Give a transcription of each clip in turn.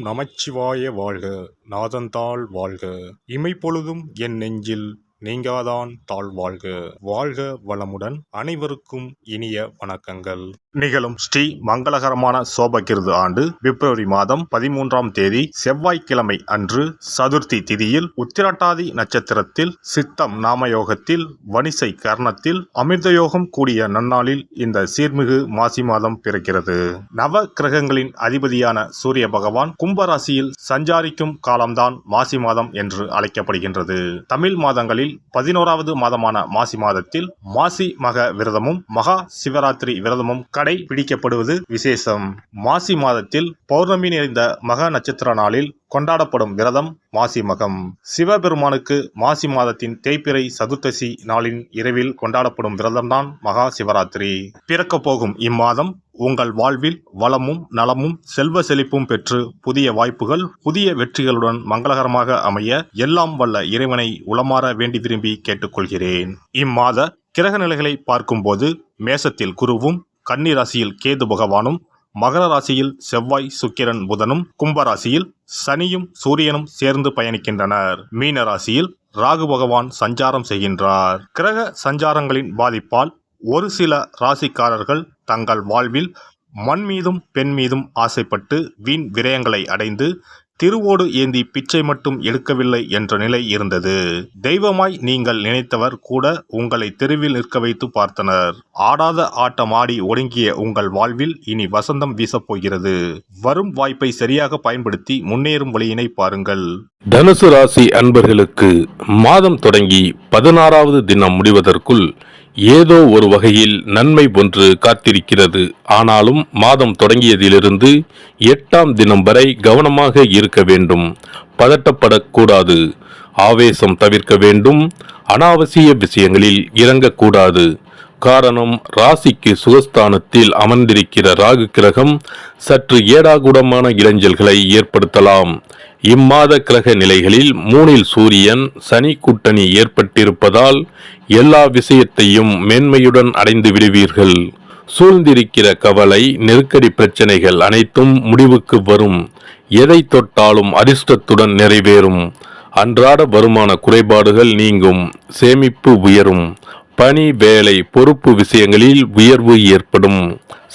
நமச்சிவாய வாழ்க. நாதந்தாள் வாழ்க. இமைப்பொழுதும் என் நெஞ்சில் நீங்காதான் தாழ்வாழ்க. வாழ்க வளமுடன். அனைவருக்கும் இனிய வணக்கங்கள். நிகழும் ஸ்ரீ மங்களகரமான சோபகிருது ஆண்டு பிப்ரவரி மாதம் 13ஆம் தேதி செவ்வாய்க்கிழமை அன்று சதுர்த்தி திதியில் உத்திரட்டாதி நட்சத்திரத்தில் சித்தம் நாமயோகத்தில் வணிசை கர்ணத்தில் அமிர்தயோகம் கூடிய நன்னாளில் இந்த சீர்மிகு மாசி மாதம் பிறக்கிறது. நவ கிரகங்களின் அதிபதியான சூரிய பகவான் கும்பராசியில் சஞ்சாரிக்கும் காலம்தான் மாசி மாதம் என்று அழைக்கப்படுகின்றது. தமிழ் மாதங்களில் 11வது மாதமான மாசி மாதத்தில் மாசி மக விரதமும் மகா சிவராத்திரி விரதமும் கடைபிடிக்கப்படுவது விசேஷம். மாசி மாதத்தில் பௌர்ணமி நிறைந்த மக நட்சத்திர நாளில் கொண்டாடப்படும் விரதம் மாசி மகம். சிவபெருமானுக்கு மாசி மாதத்தின் தேய்பிறை சதுர்த்தசி நாளின் இரவில் கொண்டாடப்படும் விரதம்தான் மகா சிவராத்திரி. பிறக்க போகும் இம்மாதம் உங்கள் வாழ்வில் வளமும் நலமும் செல்வ செழிப்பும் பெற்று புதிய வாய்ப்புகள் புதிய வெற்றிகளுடன் மங்களகரமாக அமைய எல்லாம் வல்ல இறைவனை உளமாற வேண்டி விரும்பி கேட்டுக்கொள்கிறேன். இம்மாத கிரக நிலைகளை பார்க்கும்போது மேசத்தில் குருவும் கன்னி ராசியில் கேது பகவானும் மகர ராசியில் செவ்வாய் சுக்கிரன் புதனும் கும்பராசியில் சனியும் சூரியனும் சேர்ந்து பயணிக்கின்றனர். மீன ராசியில் ராகு பகவான் சஞ்சாரம் செய்கின்றார். கிரக சஞ்சாரங்களின் பாதிப்பால் ஒரு சில ராசிக்காரர்கள் தங்கள் வாழ்வில் மண் மீதும் பெண் மீதும் ஆசைப்பட்டு வீண் விரயங்களை அடைந்து திருவோடு ஏந்தி பிச்சை மட்டும் எடுக்கவில்லை என்ற நிலை இருந்தது. தெய்வமாய் நீங்கள் நினைத்தவர் கூட உங்களை தெருவில் நிற்க வைத்து பார்த்தனர். ஆடாத ஆட்டம் ஆடி ஒடுங்கிய உங்கள் வாழ்வில் இனி வசந்தம் வீசப்போகிறது. வரும் வாய்ப்பை சரியாக பயன்படுத்தி முன்னேறும் வழியினை பாருங்கள். தனுசு ராசி அன்பர்களுக்கு மாதம் தொடங்கி 16வது தினம் முடிவதற்குள் ஏதோ ஒரு வகையில் நன்மை ஒன்று காத்திருக்கிறது. ஆனாலும் மாதம் தொடங்கியதிலிருந்து 8ஆம் தினம் வரை கவனமாக இருக்க வேண்டும். பதட்டப்படக்கூடாது. ஆவேசம் தவிர்க்க வேண்டும். அனாவசிய விஷயங்களில் இறங்கக்கூடாது. காரணம், ராசிக்கு சுகஸ்தானத்தில் அமர்ந்திருக்கிற ராகு கிரகம் சற்று ஏடாகூடமான இளைஞல்களை ஏற்படுத்தலாம். இம்மாத கிரக நிலைகளில் 3ல் சூரியன் சனி கூட்டணி ஏற்பட்டிருப்பதால் எல்லா விஷயத்தையும் மேன்மையுடன் அடைந்து விடுவீர்கள். சூழ்ந்திருக்கிற கவலை நெருக்கடி பிரச்சனைகள் அனைத்தும் முடிவுக்கு வரும். எதை தொட்டாலும் அதிர்ஷ்டத்துடன் நிறைவேறும். அன்றாட வருமான குறைபாடுகள் நீங்கும். சேமிப்பு உயரும். பணி வேலை பொறுப்பு விஷயங்களில் உயர்வு ஏற்படும்.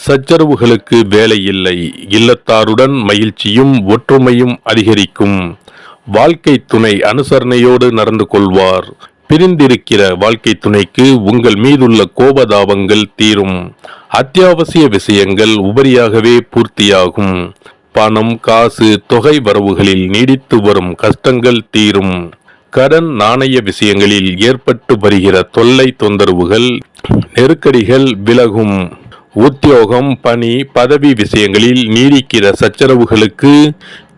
சச்சரவுகளுக்கு வேலை இல்லை. இல்லத்தாருடன் மகிழ்ச்சியும் ஒற்றுமையும் அதிகரிக்கும். வாழ்க்கை துணை அனுசரணையோடு நடந்து கொள்வார். பிரிந்திருக்கிற வாழ்க்கை துணைக்கு உங்கள் மீதுள்ள கோபதாபங்கள் தீரும். அத்தியாவசிய விஷயங்கள் உபரியாகவே பூர்த்தியாகும். பணம் காசு தொகை வரவுகளில் நீடித்து வரும் கஷ்டங்கள் தீரும். கடன் நாணய விஷயங்களில் ஏற்பட்டு வருகிற தொல்லை தொந்தரவுகள் நெருக்கடிகள் விலகும். உத்தியோகம் பணி பதவி விஷயங்களில் நீடிக்கிற சச்சரவுகளுக்கு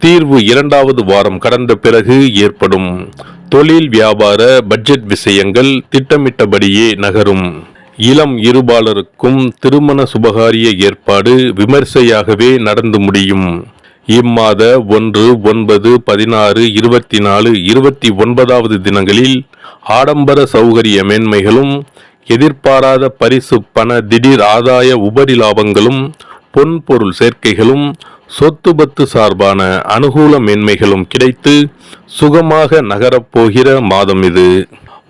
தீர்வு 2வது வாரம் கடந்த பிறகு ஏற்படும். தொழில் வியாபார பட்ஜெட் விஷயங்கள் திட்டமிட்டபடியே நகரும். இளம் இருபாலருக்கும் திருமண சுபகாரிய ஏற்பாடு விமர்சையாகவே நடந்து முடியும். இம்மாத 1, 9, 16, 24, 29வது தினங்களில் ஆடம்பர சௌகரிய மேன்மைகளும் எதிர்பாராத பரிசு பண திடீர் ஆதாய உபரி லாபங்களும் பொன் பொருள் சேர்க்கைகளும் சொத்து பத்து சார்பான அனுகூல மேன்மைகளும் கிடைத்து சுகமாக நகரப்போகிற மாதம் இது.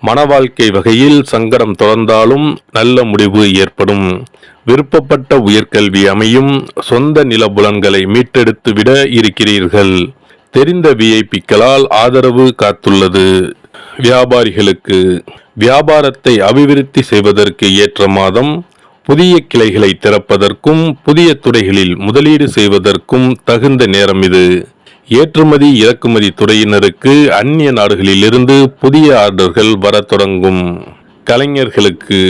மன வாழ்க்கை வகையில் சங்கடம் தொடர்ந்தாலும் நல்ல முடிவு ஏற்படும். விருப்பப்பட்ட உயர்கல்வி அமையும். சொந்த நிலபுலன்களை மீட்டெடுத்து விட இருக்கிறீர்கள். தெரிந்த விஐபிக்களால் ஆதரவு காத்துள்ளது. வியாபாரிகளுக்கு வியாபாரத்தை அபிவிருத்தி செய்வதற்கு ஏற்ற மாதம். புதிய கிளைகளை திறப்பதற்கும் புதிய துறைகளில் முதலீடு செய்வதற்கும் தகுந்த நேரம் இது. ஏற்றுமதி இறக்குமதி துறையினருக்கு அந்நிய நாடுகளிலிருந்து புதிய ஆர்டர்கள் வர தொடங்கும். கலைஞர்களுக்கு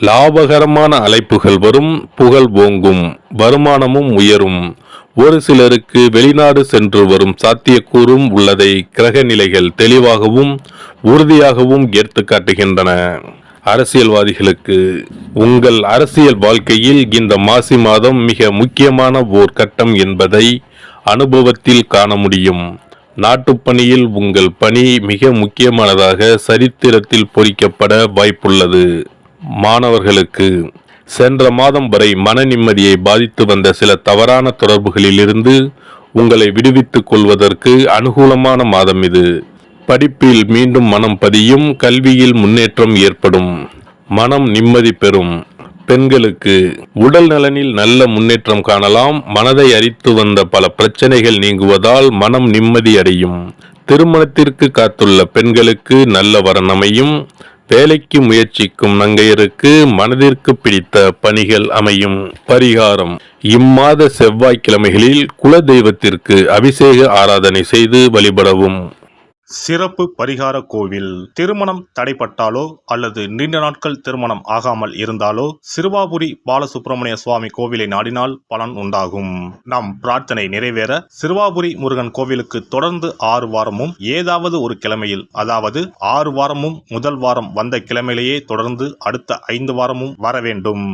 லாபகரமான அழைப்புகள் வரும். புகழ் ஓங்கும். வருமானமும் உயரும். ஒரு சிலருக்கு வெளிநாடு சென்று வரும் சாத்தியக்கூறும் உள்ளதை கிரக நிலைகள் தெளிவாகவும் உறுதியாகவும் எடுத்து காட்டுகின்றன. அரசியல்வாதிகளுக்கு உங்கள் அரசியல் வாழ்க்கையில் இந்த மாசி மாதம் மிக முக்கியமான ஓர் கட்டம் என்பதை அனுபவத்தில் காண முடியும். நாட்டுப்பணியில் உங்கள் பணி மிக முக்கியமானதாக சரித்திரத்தில் பொறிக்கப்பட வாய்ப்புள்ளது. மாணவர்களுக்கு சென்ற மாதம் வரை மன நிம்மதியை பாதித்து வந்த சில தவறான தொடர்புகளிலிருந்து உங்களை விடுவித்துக் கொள்வதற்கு அனுகூலமான மாதம் இது. படிப்பில் மீண்டும் மனம் பதியும், கல்வியில் முன்னேற்றம் ஏற்படும், மனம் நிம்மதி பெறும். பெண்களுக்கு உடல் நலனில் நல்ல முன்னேற்றம் காணலாம். மனதை அரித்து வந்த பல பிரச்சனைகள் நீங்குவதால் மனம் நிம்மதி அடையும். திருமணத்திற்கு காத்துள்ள பெண்களுக்கு நல்ல வரன் அமையும். வேலைக்கு முயற்சிக்கும் நங்கையருக்கு மனதிற்கு பிடித்த பணிகள் அமையும். பரிகாரம்: இம்மாத செவ்வாய்க்கிழமைகளில் குல தெய்வத்திற்கு அபிஷேக ஆராதனை செய்து வழிபடவும். சிறப்பு பரிகார கோவில். திருமணம் தடைப்பட்டாலோ அல்லது நீண்ட நாட்கள் திருமணம் ஆகாமல் இருந்தாலோ சிறுவாபுரி பாலசுப்பிரமணிய சுவாமி கோவிலை நாடினால் பலன் உண்டாகும். நம் பிரார்த்தனை நிறைவேற சிறுவாபுரி முருகன் கோவிலுக்கு தொடர்ந்து 6 வாரமும் ஏதாவது ஒரு கிழமையில், அதாவது 6 வாரமும் முதல் வாரம் வந்த கிழமையிலேயே தொடர்ந்து அடுத்த 5 வாரமும் வர வேண்டும்.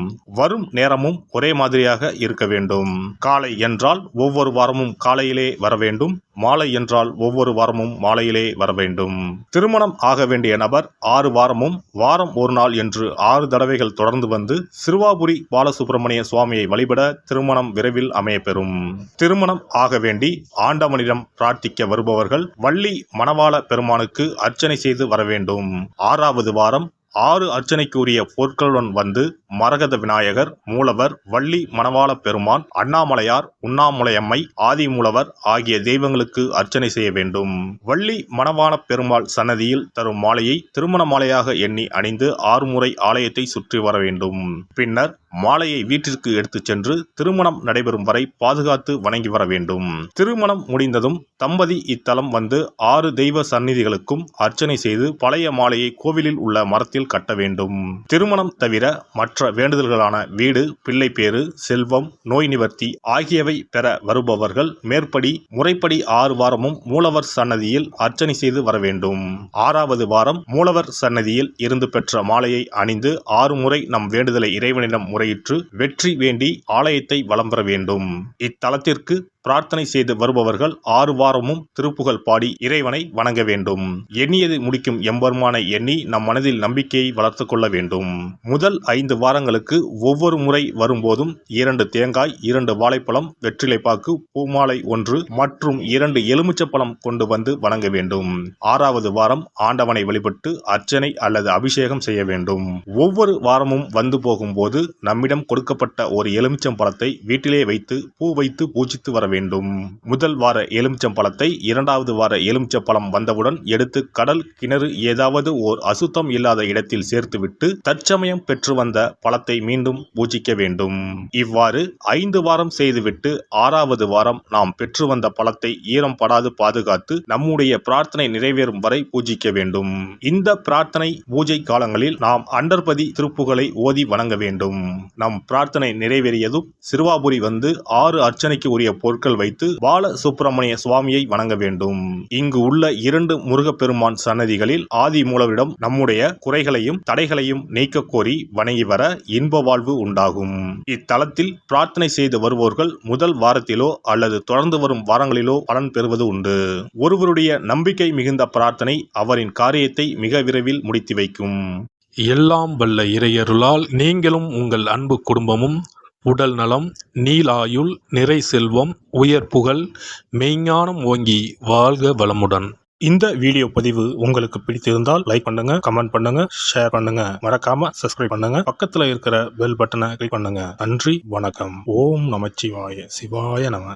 வரும் நேரமும் ஒரே மாதிரியாக இருக்க வேண்டும். காலை என்றால் ஒவ்வொரு வாரமும் காலையிலே வர வேண்டும். மாலை என்றால் ஒவ்வொரு வாரமும் மாலையிலே வர வேண்டும். திருமணம் ஆக வேண்டிய நபர் 6 வாரமும் வாரம் ஒரு நாள் என்று 6 தடவைகள் தொடர்ந்து வந்து சிறுவாபுரி பாலசுப்பிரமணிய சுவாமியை வழிபட திருமணம் விரைவில் அமையப்பெறும். திருமணம் ஆக வேண்டி ஆண்டவனிடம் பிரார்த்திக்க வருபவர்கள் வள்ளி மணவாள பெருமானுக்கு அர்ச்சனை செய்து வர வேண்டும். 6வது வாரம் 6 அர்ச்சனைக்குரிய பொருட்களுடன் வந்து மரகத விநாயகர், மூலவர், வள்ளி மணவாள பெருமான், அண்ணாமலையார், உண்ணாமுலையம்மை, ஆதிமூலவர் ஆகிய தெய்வங்களுக்கு அர்ச்சனை செய்ய வேண்டும். வள்ளி மணவாள பெருமாள் சன்னதியில் தரும் மாலையை திருமண மாலையாக எண்ணி அணிந்து 6 முறை ஆலயத்தை சுற்றி வர வேண்டும். பின்னர் மாலையை வீட்டிற்கு எடுத்துச் சென்று திருமணம் நடைபெறும் வரை பாதுகாத்து வணங்கி வர வேண்டும். திருமணம் முடிந்ததும் தம்பதி இத்தலம் வந்து 6 தெய்வ சந்நிதிகளுக்கும் அர்ச்சனை செய்து பழைய மாலையை கோவிலில் உள்ள மரத்தில் கட்ட வேண்டும். திருமணம் தவிர மற்ற வேண்டுதல்களான வீடு, பிள்ளை பேறு, செல்வம், நோய் நிவர்த்தி ஆகியவை பெற வருபவர்கள் மேற்படி முறைப்படி 6 வாரமும் மூலவர் சன்னதியில் அர்ச்சனை செய்து வர வேண்டும். 6வது வாரம் மூலவர் சன்னதியில் இருந்து பெற்ற மாலையை அணிந்து 6 முறை நம் வேண்டுதலை இறைவனிடம் முறையிட்டு வெற்றி வேண்டி ஆலயத்தை வலம் வர வேண்டும். இத்தலத்திற்கு பிரார்த்தனை செய்து வருபவர்கள் 6 வாரமும் திருப்புகழ் பாடி இறைவனை வணங்க வேண்டும். எண்ணியது முடிக்கும் எம்பெருமானை எண்ணி நம் மனதில் நம்பிக்கையை வளர்த்து கொள்ள வேண்டும். முதல் 5 வாரங்களுக்கு ஒவ்வொரு முறை வரும்போதும் 2 தேங்காய், 2 வாழைப்பழம், வெற்றிலைப்பாக்கு, பூமாலை 1 மற்றும் 2 எலுமிச்சப்பழம் கொண்டு வந்து வணங்க வேண்டும். 6வது வாரம் ஆண்டவனை வழிபட்டு அர்ச்சனை அல்லது அபிஷேகம் செய்ய வேண்டும். ஒவ்வொரு வாரமும் வந்து போகும்போது நம்மிடம் கொடுக்கப்பட்ட ஒரு எலுமிச்சம் பழத்தை வீட்டிலே வைத்து பூ வைத்து பூஜித்து வர வேண்டும். முதல் வார எலுமிச்சம் பழத்தை 2வது வார எலுமிச்சம் பழம் வந்தவுடன் எடுத்து கடல், கிணறு ஏதாவது ஓர் அசுத்தம் இல்லாத இடத்தில் சேர்த்துவிட்டு தற்சமயம் பெற்று வந்த பழத்தை மீண்டும் பூஜிக்க வேண்டும். இவ்வாறு 5 வாரம் செய்துவிட்டு 6வது வாரம் நாம் பெற்று வந்த பழத்தை ஈரம் படாது பாதுகாத்து நம்முடைய பிரார்த்தனை நிறைவேறும் வரை பூஜிக்க வேண்டும். இந்த பிரார்த்தனை பூஜை காலங்களில் நாம் அண்டர்பதி திருப்புகளை ஓதி வணங்க வேண்டும். நம் பிரார்த்தனை நிறைவேறியதும் சிறுவாபுரி வந்து 6 அர்ச்சனைக்கு உரிய பொருட்கள் வைத்து பால சுப்பிரமணிய சுவாமியை வணங்க வேண்டும். இங்கு உள்ள 2 முருகப்பெருமான் சன்னதிகளில் ஆதி மூலவரிடம் நம்முடைய குறைகளையும் தடைகளையும் நீக்க கோரி வணங்கி வர இன்ப வாழ்வு உண்டாகும். இத்தலத்தில் பிரார்த்தனை செய்து வருவோர்கள் முதல் வாரத்திலோ அல்லது தொடர்ந்து வரும் வாரங்களிலோ பலன் பெறுவது உண்டு. ஒருவருடைய நம்பிக்கை மிகுந்த பிரார்த்தனை அவரின் காரியத்தை மிக விரைவில் முடித்து வைக்கும். எல்லாம் வல்ல இறையருளால் நீங்களும் உங்கள் அன்பு குடும்பமும் உடல் நலம், நீலாயுள், நிறை செல்வம், உயர் புகழ், மெய்ஞானம் ஓங்கி வாழ்க வளமுடன். இந்த வீடியோ பதிவு உங்களுக்கு பிடித்திருந்தால் லைக் பண்ணுங்க, கமெண்ட் பண்ணுங்க, ஷேர் பண்ணுங்க, மறக்காம சப்ஸ்கிரைப் பண்ணுங்க, பக்கத்துல இருக்கிற பெல் பட்டனை கிளிக் பண்ணுங்க. நன்றி, வணக்கம். ஓம் நமச்சிவாய. சிவாய நம.